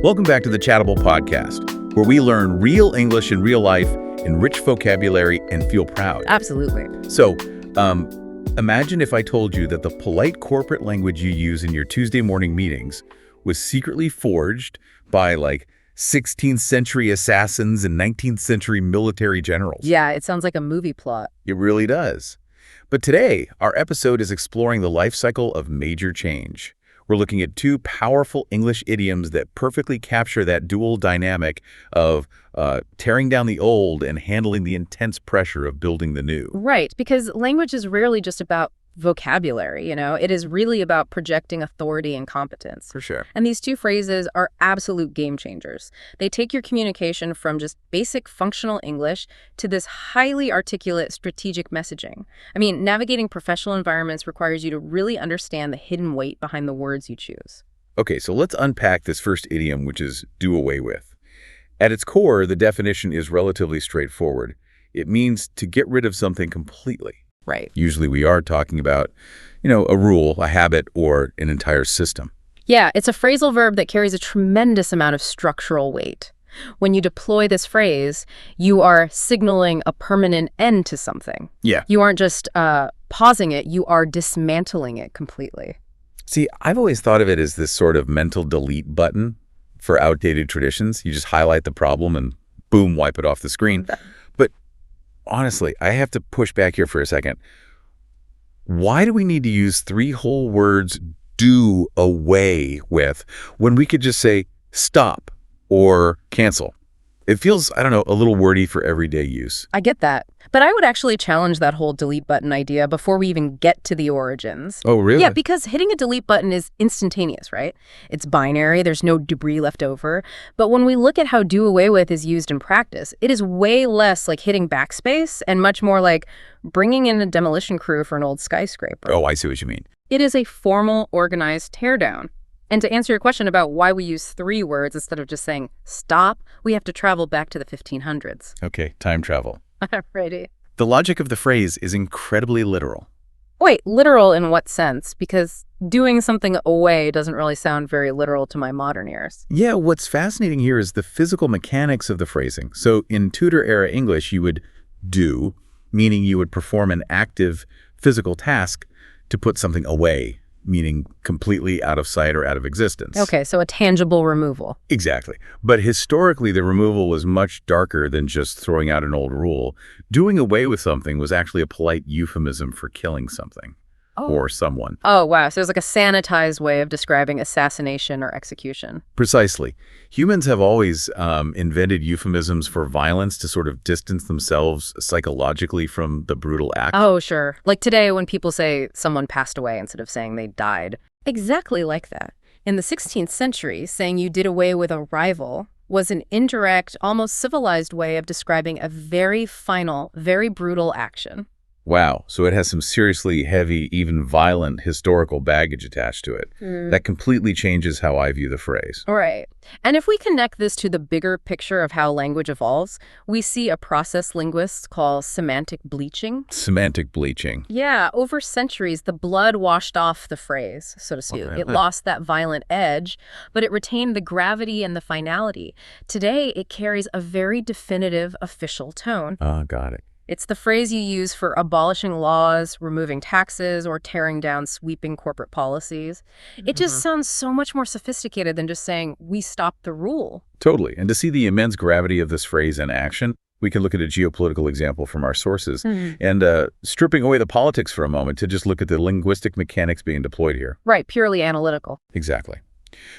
Welcome back to the Chattable Podcast, where we learn real English in real life, enrich vocabulary, and feel proud. Absolutely. So, imagine if I told you that the polite corporate language you use in your Tuesday morning meetings was secretly forged by, 16th century assassins and 19th century military generals. Yeah, it sounds like a movie plot. It really does. But today, our episode is exploring the life cycle of major change. We're looking at two powerful English idioms that perfectly capture that dual dynamic of tearing down the old and handling the intense pressure of building the new. Right, because language is rarely just about vocabulary, It is really about projecting authority and competence. For sure. And these two phrases are absolute game changers. They take your communication from just basic functional English to this highly articulate strategic messaging. I mean, navigating professional environments requires you to really understand the hidden weight behind the words you choose. Okay, so let's unpack this first idiom, which is do away with. At its core, the definition is relatively straightforward. It means to get rid of something completely. Right. Usually we are talking about, a rule, a habit, or an entire system. Yeah, it's a phrasal verb that carries a tremendous amount of structural weight. When you deploy this phrase, you are signaling a permanent end to something. Yeah. You aren't just pausing it, you are dismantling it completely. See, I've always thought of it as this sort of mental delete button for outdated traditions. You just highlight the problem and boom, wipe it off the screen. But honestly, I have to push back here for a second. Why do we need to use three whole words, do away with, when we could just say stop or cancel? It feels, a little wordy for everyday use. I get that. But I would actually challenge that whole delete button idea before we even get to the origins. Oh, really? Yeah, because hitting a delete button is instantaneous, right? It's binary, there's no debris left over. But when we look at how do away with is used in practice, it is way less like hitting backspace and much more like bringing in a demolition crew for an old skyscraper. Oh, I see what you mean. It is a formal, organized teardown. And to answer your question about why we use three words instead of just saying stop, we have to travel back to the 1500s. Okay, time travel. Alrighty. The logic of the phrase is incredibly literal. Wait, literal in what sense? Because doing something away doesn't really sound very literal to my modern ears. Yeah, what's fascinating here is the physical mechanics of the phrasing. So in Tudor-era English, you would do, meaning you would perform an active physical task to put something away, meaning completely out of sight or out of existence. Okay, so a tangible removal. Exactly. But historically, the removal was much darker than just throwing out an old rule. Doing away with something was actually a polite euphemism for killing something or someone. Oh, wow. So it's like a sanitized way of describing assassination or execution. Precisely. Humans have always invented euphemisms for violence to sort of distance themselves psychologically from the brutal act. Oh, sure. Like today when people say someone passed away instead of saying they died. Exactly like that. In the 16th century, saying you did away with a rival was an indirect, almost civilized way of describing a very final, very brutal action. Wow. So it has some seriously heavy, even violent historical baggage attached to it. That completely changes how I view the phrase. Right. And if we connect this to the bigger picture of how language evolves, we see a process linguists call semantic bleaching. Semantic bleaching. Yeah, over centuries, the blood washed off the phrase, so to speak. It lost that violent edge, but it retained the gravity and the finality. Today, it carries a very definitive official tone. Got it. It's the phrase you use for abolishing laws, removing taxes, or tearing down sweeping corporate policies. It just sounds so much more sophisticated than just saying, we stopped the rule. Totally. And to see the immense gravity of this phrase in action, we can look at a geopolitical example from our sources. And stripping away the politics for a moment to just look at the linguistic mechanics being deployed here. Right, purely analytical. Exactly.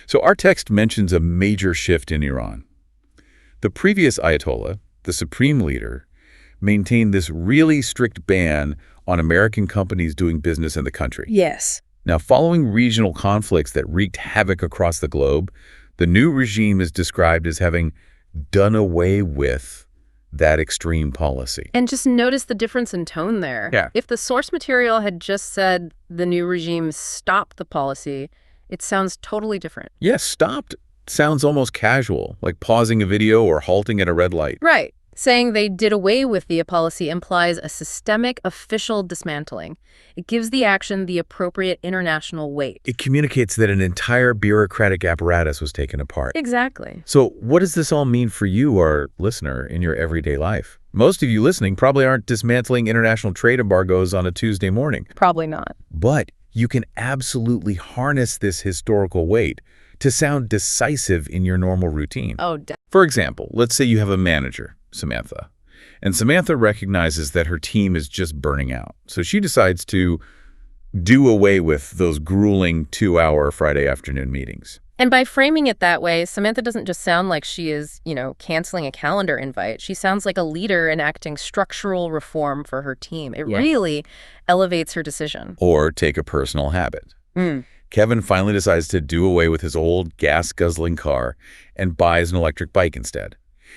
So our text mentions a major shift in Iran. The previous ayatollah, the supreme leader, maintained this really strict ban on American companies doing business in the country. Yes. Now, following regional conflicts that wreaked havoc across the globe, the new regime is described as having done away with that extreme policy. And just notice the difference in tone there. Yeah. If the source material had just said the new regime stopped the policy, it sounds totally different. Yes, stopped sounds almost casual, like pausing a video or halting at a red light. Right. Saying they did away with the policy implies a systemic official dismantling. It gives the action the appropriate international weight. It communicates that an entire bureaucratic apparatus was taken apart. Exactly. So what does this all mean for you, our listener, in your everyday life? Most of you listening probably aren't dismantling international trade embargoes on a Tuesday morning. Probably not. But you can absolutely harness this historical weight to sound decisive in your normal routine. Oh, For example, let's say you have a manager, Samantha, and Samantha recognizes that her team is just burning out. So she decides to do away with those grueling 2-hour Friday afternoon meetings. And by framing it that way, Samantha doesn't just sound like she is, canceling a calendar invite. She sounds like a leader enacting structural reform for her team. It really elevates her decision. Or take a personal habit. Kevin finally decides to do away with his old gas-guzzling car and buys an electric bike instead.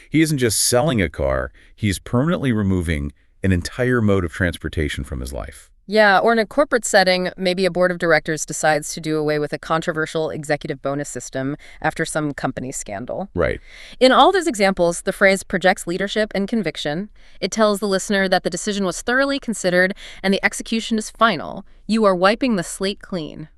He isn't just selling a car, he's permanently removing an entire mode of transportation from his life. Yeah, or in a corporate setting, maybe a board of directors decides to do away with a controversial executive bonus system after some company scandal. Right. In all those examples, the phrase projects leadership and conviction. It tells the listener that the decision was thoroughly considered and the execution is final. You are wiping the slate clean.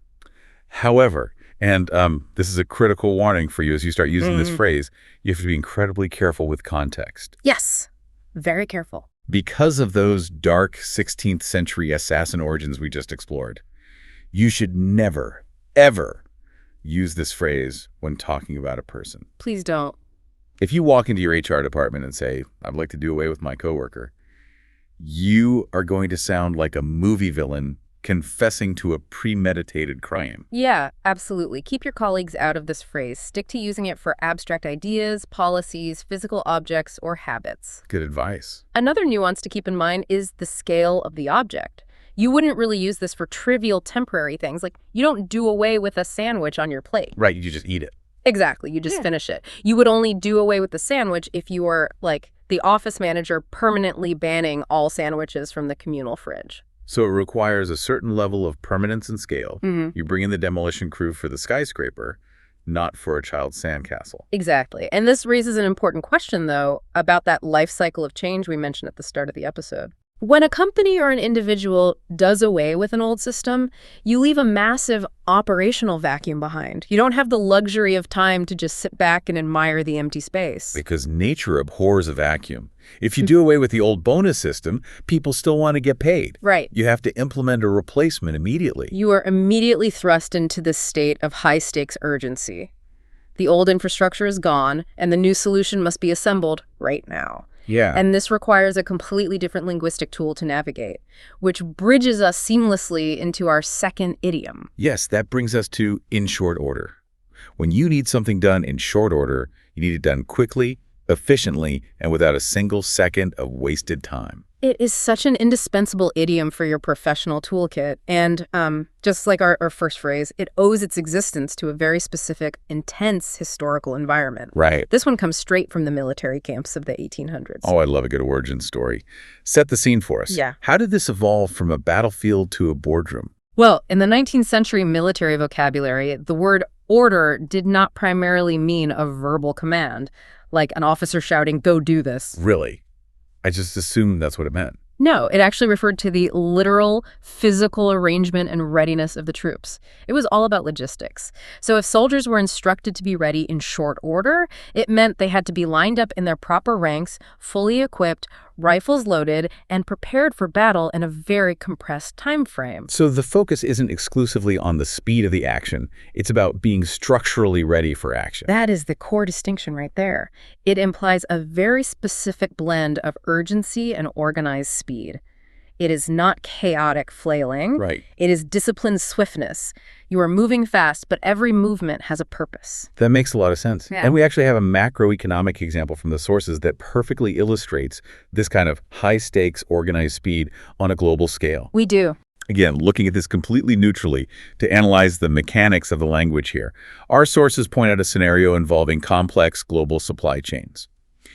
However, and this is a critical warning for you as you start using this phrase, you have to be incredibly careful with context. Yes, very careful. Because of those dark 16th century assassin origins we just explored, you should never, ever use this phrase when talking about a person. Please don't. If you walk into your HR department and say, I'd like to do away with my coworker, you are going to sound like a movie villain confessing to a premeditated crime. Yeah, absolutely. Keep your colleagues out of this phrase. Stick to using it for abstract ideas, policies, physical objects, or habits. Good advice. Another nuance to keep in mind is the scale of the object. You wouldn't really use this for trivial temporary things, like you don't do away with a sandwich on your plate. Right, you just eat it. Exactly, you just finish it. You would only do away with the sandwich if you were, like, the office manager permanently banning all sandwiches from the communal fridge. So it requires a certain level of permanence and scale. You bring in the demolition crew for the skyscraper, not for a child's sandcastle. Exactly. And this raises an important question, though, about that life cycle of change we mentioned at the start of the episode. When a company or an individual does away with an old system, you leave a massive operational vacuum behind. You don't have the luxury of time to just sit back and admire the empty space. Because nature abhors a vacuum. If you do away with the old bonus system, people still want to get paid. Right. You have to implement a replacement immediately. You are immediately thrust into this state of high-stakes urgency. The old infrastructure is gone, and the new solution must be assembled right now. Yeah. And this requires a completely different linguistic tool to navigate, which bridges us seamlessly into our second idiom. Yes, that brings us to in short order. When you need something done in short order, you need it done quickly, efficiently, and without a single second of wasted time. It is such an indispensable idiom for your professional toolkit. And just like our first phrase, it owes its existence to a very specific, intense historical environment. Right. This one comes straight from the military camps of the 1800s. Oh, I love a good origin story. Set the scene for us. Yeah. How did this evolve from a battlefield to a boardroom? Well, in the 19th century military vocabulary, the word order did not primarily mean a verbal command, like an officer shouting, "Go do this." Really? I just assumed that's what it meant. No, it actually referred to the literal physical arrangement and readiness of the troops. It was all about logistics. So if soldiers were instructed to be ready in short order, it meant they had to be lined up in their proper ranks, fully equipped, rifles loaded, and prepared for battle in a very compressed time frame. So the focus isn't exclusively on the speed of the action. It's about being structurally ready for action. That is the core distinction right there. It implies a very specific blend of urgency and organized speed. It is not chaotic flailing. Right. It is disciplined swiftness. You are moving fast, but every movement has a purpose. That makes a lot of sense. Yeah. And we actually have a macroeconomic example from the sources that perfectly illustrates this kind of high-stakes organized speed on a global scale. We do. Again, looking at this completely neutrally to analyze the mechanics of the language here, our sources point out a scenario involving complex global supply chains.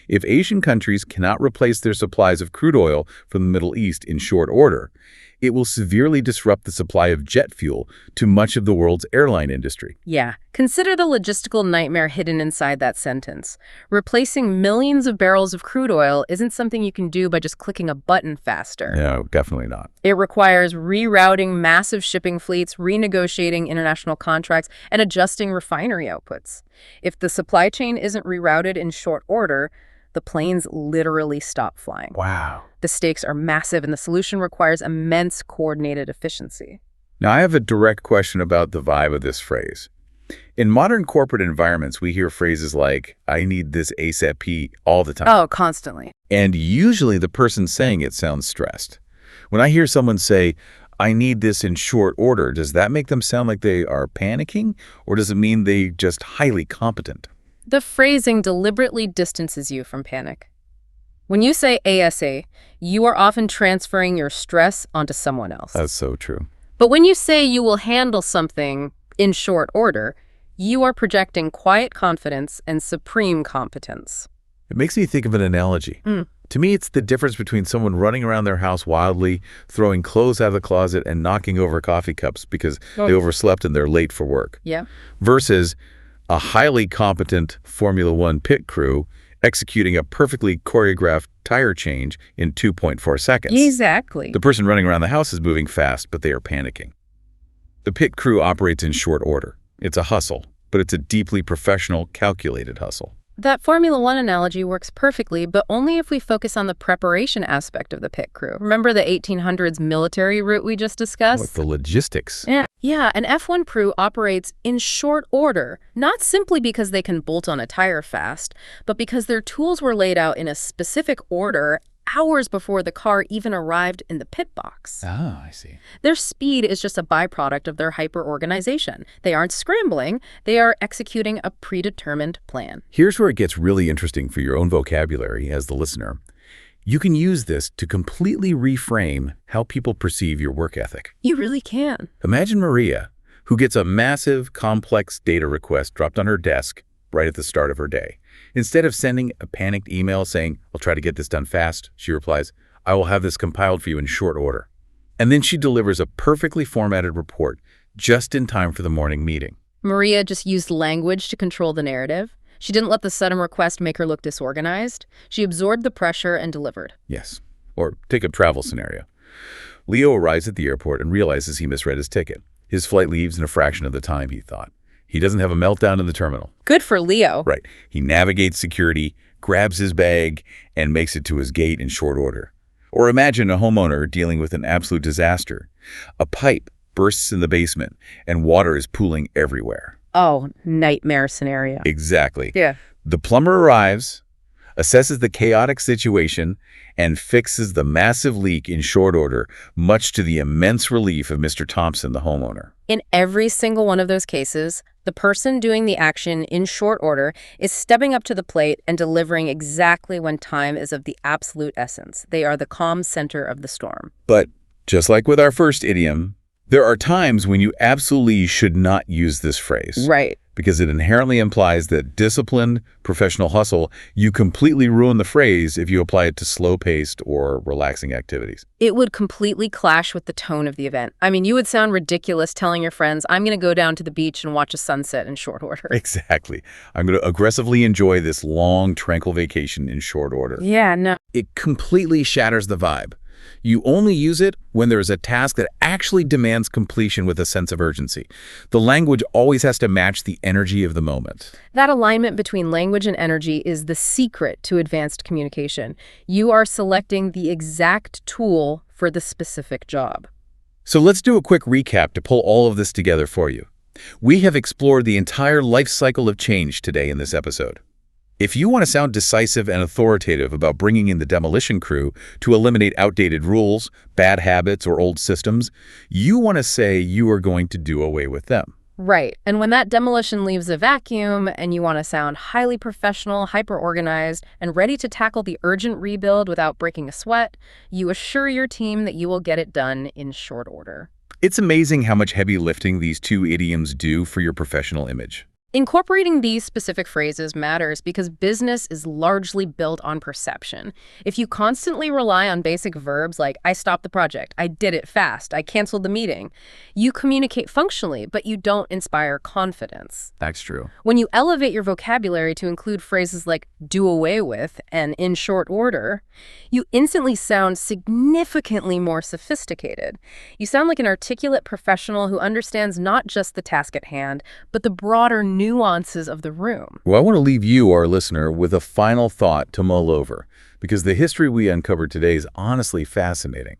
If Asian countries cannot replace their supplies of crude oil from the Middle East in short order, it will severely disrupt the supply of jet fuel to much of the world's airline industry. Yeah. Consider the logistical nightmare hidden inside that sentence. Replacing millions of barrels of crude oil isn't something you can do by just clicking a button faster. No, definitely not. It requires rerouting massive shipping fleets, renegotiating international contracts, and adjusting refinery outputs. If the supply chain isn't rerouted in short order, the planes literally stop flying. Wow. The stakes are massive, and the solution requires immense coordinated efficiency. Now, I have a direct question about the vibe of this phrase. In modern corporate environments, we hear phrases like, I need this ASAP all the time. Oh, constantly. And usually the person saying it sounds stressed. When I hear someone say, I need this in short order, does that make them sound like they are panicking, or does it mean they just highly competent? The phrasing deliberately distances you from panic. When you say ASA, you are often transferring your stress onto someone else. That's so true. But when you say you will handle something in short order, you are projecting quiet confidence and supreme competence. It makes me think of an analogy. To me, it's the difference between someone running around their house wildly, throwing clothes out of the closet, and knocking over coffee cups because they overslept and they're late for work. Yeah. Versus a highly competent Formula One pit crew executing a perfectly choreographed tire change in 2.4 seconds. Exactly. The person running around the house is moving fast, but they are panicking. The pit crew operates in short order. It's a hustle, but it's a deeply professional, calculated hustle. That Formula One analogy works perfectly, but only if we focus on the preparation aspect of the pit crew. Remember the 1800s military route we just discussed? With the logistics. Yeah, an F1 crew operates in short order, not simply because they can bolt on a tire fast, but because their tools were laid out in a specific order hours before the car even arrived in the pit box. Oh, I see. Their speed is just a byproduct of their hyper-organization. They aren't scrambling, they are executing a predetermined plan. Here's where it gets really interesting for your own vocabulary as the listener. You can use this to completely reframe how people perceive your work ethic. You really can. Imagine Maria, who gets a massive, complex data request dropped on her desk right at the start of her day. Instead of sending a panicked email saying, I'll try to get this done fast, she replies, I will have this compiled for you in short order. And then she delivers a perfectly formatted report just in time for the morning meeting. Maria just used language to control the narrative. She didn't let the sudden request make her look disorganized. She absorbed the pressure and delivered. Yes. Or take a travel scenario. Leo arrives at the airport and realizes he misread his ticket. His flight leaves in a fraction of the time he thought. He doesn't have a meltdown in the terminal. Good for Leo. Right. He navigates security, grabs his bag, and makes it to his gate in short order. Or imagine a homeowner dealing with an absolute disaster. A pipe bursts in the basement, and water is pooling everywhere. Oh, nightmare scenario. Exactly. Yeah. The plumber arrives, assesses the chaotic situation, and fixes the massive leak in short order, much to the immense relief of Mr. Thompson, the homeowner. In every single one of those cases, the person doing the action in short order is stepping up to the plate and delivering exactly when time is of the absolute essence. They are the calm center of the storm. But just like with our first idiom, there are times when you absolutely should not use this phrase. Right. Because it inherently implies that disciplined, professional hustle, you completely ruin the phrase if you apply it to slow-paced or relaxing activities. It would completely clash with the tone of the event. I mean, you would sound ridiculous telling your friends, I'm going to go down to the beach and watch a sunset in short order. Exactly. I'm going to aggressively enjoy this long, tranquil vacation in short order. Yeah, no. It completely shatters the vibe. You only use it when there is a task that actually demands completion with a sense of urgency. The language always has to match the energy of the moment. That alignment between language and energy is the secret to advanced communication. You are selecting the exact tool for the specific job. So let's do a quick recap to pull all of this together for you. We have explored the entire life cycle of change today in this episode. If you want to sound decisive and authoritative about bringing in the demolition crew to eliminate outdated rules, bad habits, or old systems, you want to say you are going to do away with them. Right. And when that demolition leaves a vacuum and you want to sound highly professional, hyper-organized, and ready to tackle the urgent rebuild without breaking a sweat, you assure your team that you will get it done in short order. It's amazing how much heavy lifting these two idioms do for your professional image. Incorporating these specific phrases matters because business is largely built on perception. If you constantly rely on basic verbs like, I stopped the project, I did it fast, I canceled the meeting, you communicate functionally, but you don't inspire confidence. That's true. When you elevate your vocabulary to include phrases like do away with and in short order, you instantly sound significantly more sophisticated. You sound like an articulate professional who understands not just the task at hand, but the broader nuances of the room. Well, I want to leave you, our listener, with a final thought to mull over, because the history we uncovered today is honestly fascinating.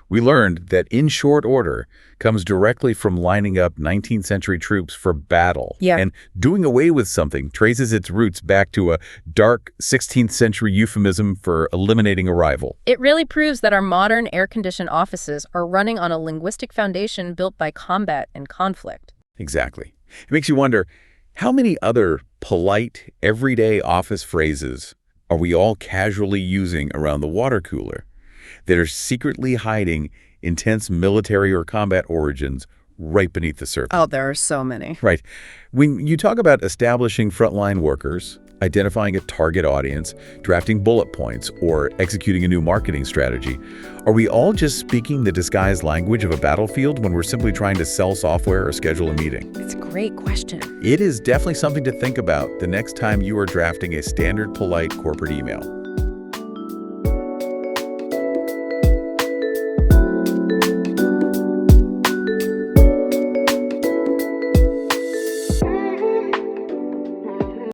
We learned that in short order comes directly from lining up 19th century troops for battle. Yeah. And doing away with something traces its roots back to a dark 16th century euphemism for eliminating a rival. It really proves that our modern air-conditioned offices are running on a linguistic foundation built by combat and conflict. Exactly. It makes you wonder, how many other polite, everyday office phrases are we all casually using around the water cooler that are secretly hiding intense military or combat origins right beneath the surface? Oh, there are so many. Right. When you talk about establishing frontline workers, identifying a target audience, drafting bullet points, or executing a new marketing strategy, are we all just speaking the disguised language of a battlefield when we're simply trying to sell software or schedule a meeting? It's a great question. It is definitely something to think about the next time you are drafting a standard polite corporate email.